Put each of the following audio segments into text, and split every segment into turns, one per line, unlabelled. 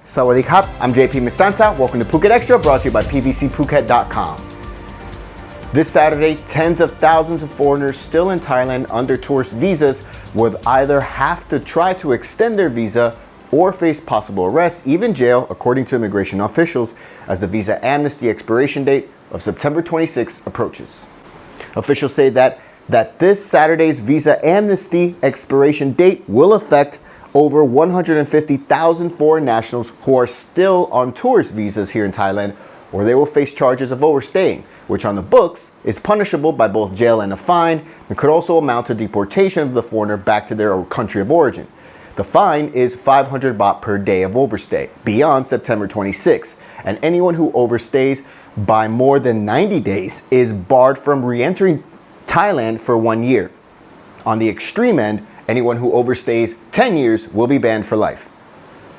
Sawadee Khap, I'm JP Mestanza. Welcome to Phuket Extra, brought to you by pbcphuket.com. This Saturday, tens of thousands of foreigners still in Thailand under tourist visas will either have to try to extend their visa or face possible arrest, even jail, according to immigration officials, as the visa amnesty expiration date of September 26 approaches. Officials say that this Saturday's visa amnesty expiration date will affect over 150,000 foreign nationals who are still on tourist visas here in Thailand, or they will face charges of overstaying, which on the books is punishable by both jail and a fine, and could also amount to deportation of the foreigner back to their country of origin. The fine is 500 baht per day of overstay beyond September 26, and anyone who overstays by more than 90 days is barred from re-entering Thailand for 1 year. On the extreme end, anyone who overstays 10 years will be banned for life.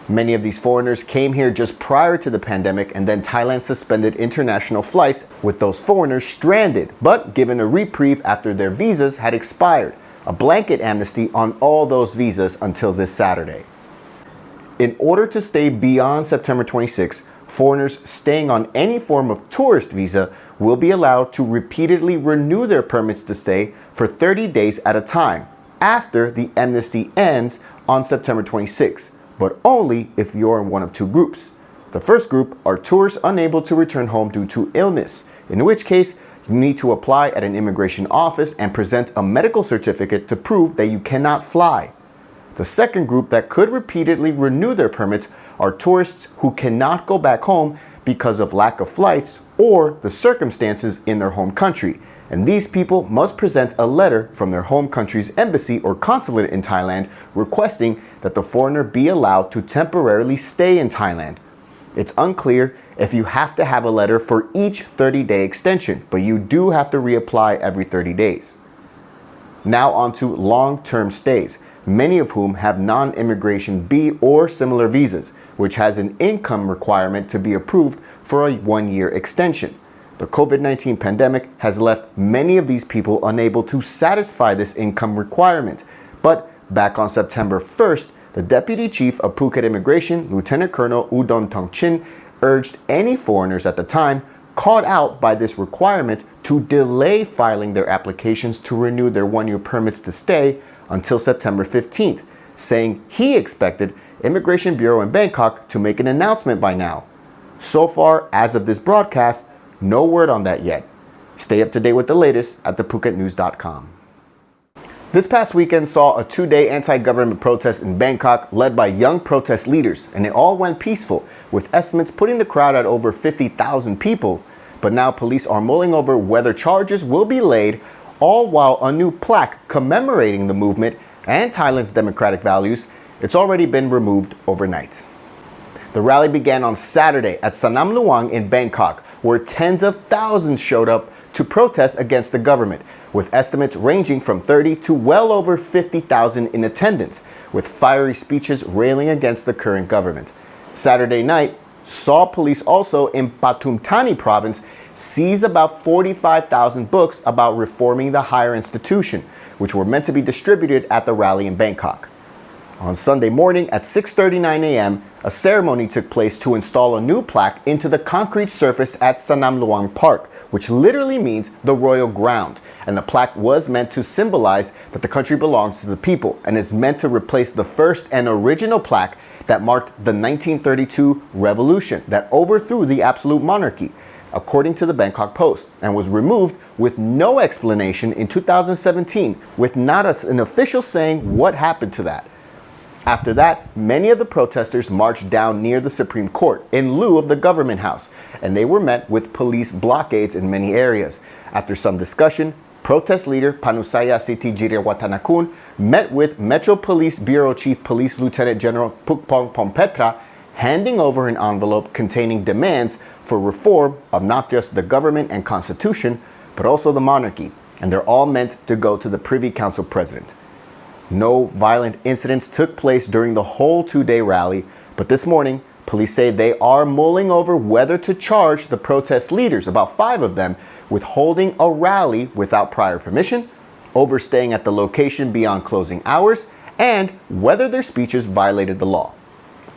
Many of these foreigners came here just prior to the pandemic, and then Thailand suspended international flights, with those foreigners stranded but given a reprieve after their visas had expired. A blanket amnesty on all those visas until this Saturday. In order to stay beyond September 26, foreigners staying on any form of tourist visa will be allowed to repeatedly renew their permits to stay for 30 days at a time after the amnesty ends on September 26, but only if you're in one of two groups. The first group are tourists unable to return home due to illness, in which case you need to apply at an immigration office and present a medical certificate to prove that you cannot fly. The second group that could repeatedly renew their permits are tourists who cannot go back home because of lack of flights or the circumstances in their home country. And these people must present a letter from their home country's embassy or consulate in Thailand requesting that the foreigner be allowed to temporarily stay in Thailand. It's unclear if you have to have a letter for each 30-day extension, but you do have to reapply every 30 days. Now on to long-term stays, many of whom have non-immigration B or similar visas, which has an income requirement to be approved for a 1-year extension. The COVID-19 pandemic has left many of these people unable to satisfy this income requirement. But back on September 1st, the Deputy Chief of Phuket Immigration, Lieutenant Colonel Udon Tongchin, urged any foreigners at the time caught out by this requirement to delay filing their applications to renew their 1-year permits to stay until September 15th, saying he expected Immigration Bureau in Bangkok to make an announcement by now. So far, as of this broadcast, no word on that yet. Stay up to date with the latest at thephuket.news.com. This past weekend saw a 2-day anti-government protest in Bangkok led by young protest leaders, and it all went peaceful, with estimates putting the crowd at over 50,000 people. But now police are mulling over whether charges will be laid, all while a new plaque commemorating the movement and Thailand's democratic values, it's already been removed overnight. The rally began on Saturday at Sanam Luang in Bangkok, where tens of thousands showed up to protest against the government, with estimates ranging from 30 to well over 50,000 in attendance, with fiery speeches railing against the current government. Saturday night saw police also in Pathum Thani province seize about 45,000 books about reforming the higher institution, which were meant to be distributed at the rally in Bangkok. On Sunday morning at 6:39 a.m., a ceremony took place to install a new plaque into the concrete surface at Sanam Luang Park, which literally means the royal ground. And the plaque was meant to symbolize that the country belongs to the people and is meant to replace the first and original plaque that marked the 1932 revolution that overthrew the absolute monarchy, according to the Bangkok Post, and was removed with no explanation in 2017, with not an official saying what happened to that. After that, many of the protesters marched down near the Supreme Court in lieu of the government house, and they were met with police blockades in many areas. After some discussion, protest leader Panusaya Siti Jiriwatanakun met with Metro Police Bureau Chief Police Lieutenant General Pukpong Pompetra, handing over an envelope containing demands for reform of not just the government and constitution, but also the monarchy, and they're all meant to go to the Privy Council President. No violent incidents took place during the whole 2-day rally, but this morning, police say they are mulling over whether to charge the protest leaders, about 5 of them, with holding a rally without prior permission, overstaying at the location beyond closing hours, and whether their speeches violated the law.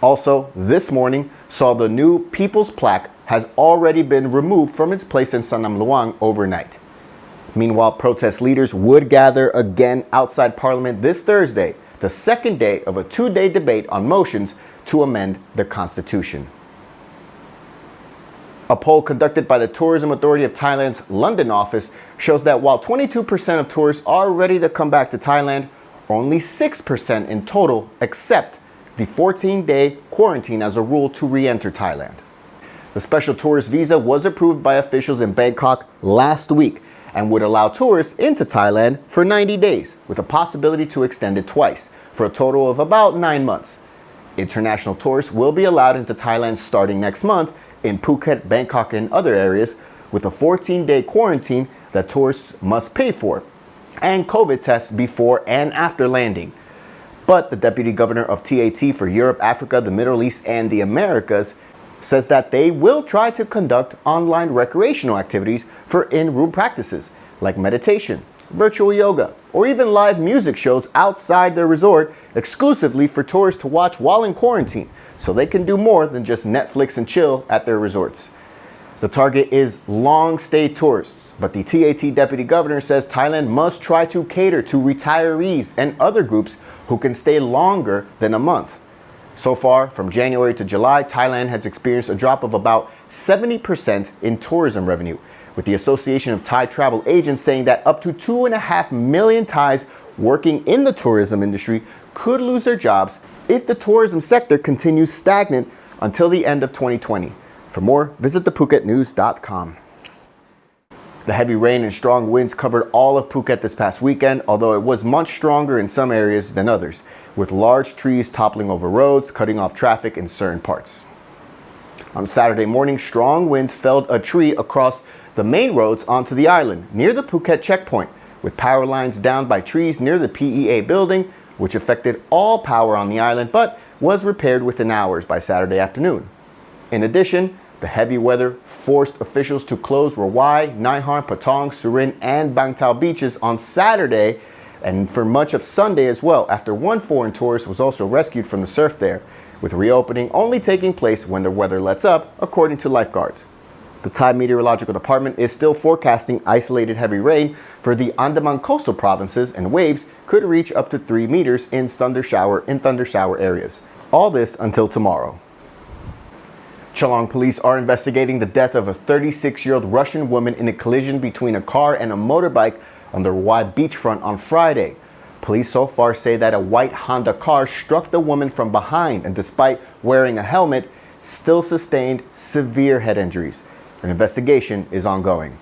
Also, this morning saw the new People's Plaque has already been removed from its place in Sanam Luang overnight. Meanwhile, protest leaders would gather again outside Parliament this Thursday, the second day of a two-day debate on motions to amend the Constitution. A poll conducted by the Tourism Authority of Thailand's London office shows that while 22% of tourists are ready to come back to Thailand, only 6% in total accept the 14-day quarantine as a rule to re-enter Thailand. The special tourist visa was approved by officials in Bangkok last week and would allow tourists into Thailand for 90 days, with a possibility to extend it twice, for a total of about 9 months. International tourists will be allowed into Thailand starting next month in Phuket, Bangkok, and other areas, with a 14-day quarantine that tourists must pay for, and COVID tests before and after landing. But the Deputy Governor of TAT for Europe, Africa, the Middle East, and the Americas says that they will try to conduct online recreational activities for in-room practices like meditation, virtual yoga, or even live music shows outside their resort exclusively for tourists to watch while in quarantine, so they can do more than just Netflix and chill at their resorts. The target is long-stay tourists, but the TAT Deputy Governor says Thailand must try to cater to retirees and other groups who can stay longer than a month. So far, from January to July, Thailand has experienced a drop of about 70% in tourism revenue, with the Association of Thai Travel Agents saying that up to 2.5 million Thais working in the tourism industry could lose their jobs if the tourism sector continues stagnant until the end of 2020. For more, visit thephuketnews.com. The heavy rain and strong winds covered all of Phuket this past weekend, although it was much stronger in some areas than others, with large trees toppling over roads, cutting off traffic in certain parts. On Saturday morning, strong winds felled a tree across the main roads onto the island, near the Phuket checkpoint, with power lines down by trees near the PEA building, which affected all power on the island, but was repaired within hours by Saturday afternoon. In addition, the heavy weather forced officials to close Rawai, Nai Harn, Patong, Surin, and Bang Tao beaches on Saturday and for much of Sunday as well, after one foreign tourist was also rescued from the surf there, with reopening only taking place when the weather lets up, according to lifeguards. The Thai Meteorological Department is still forecasting isolated heavy rain for the Andaman coastal provinces, and waves could reach up to 3 meters in thunder shower areas. All this until tomorrow. Chalong police are investigating the death of a 36-year-old Russian woman in a collision between a car and a motorbike on the Rawai beachfront on Friday. Police so far say that a white Honda car struck the woman from behind and, despite wearing a helmet, still sustained severe head injuries. An investigation is ongoing.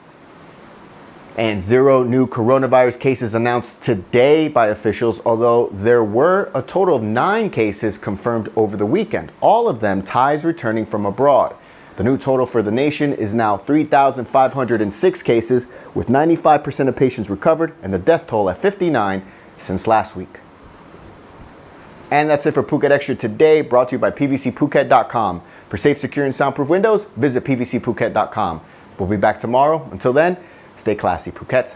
And 0 new coronavirus cases announced today by officials, although there were a total of 9 cases confirmed over the weekend, all of them Thais returning from abroad. The new total for the nation is now 3,506 cases, with 95% of patients recovered and the death toll at 59 since last week. And that's it for Phuket Extra today, brought to you by pvcphuket.com. For safe, secure, and soundproof windows, visit pvcphuket.com. We'll be back tomorrow. Until then, stay classy, Phuket.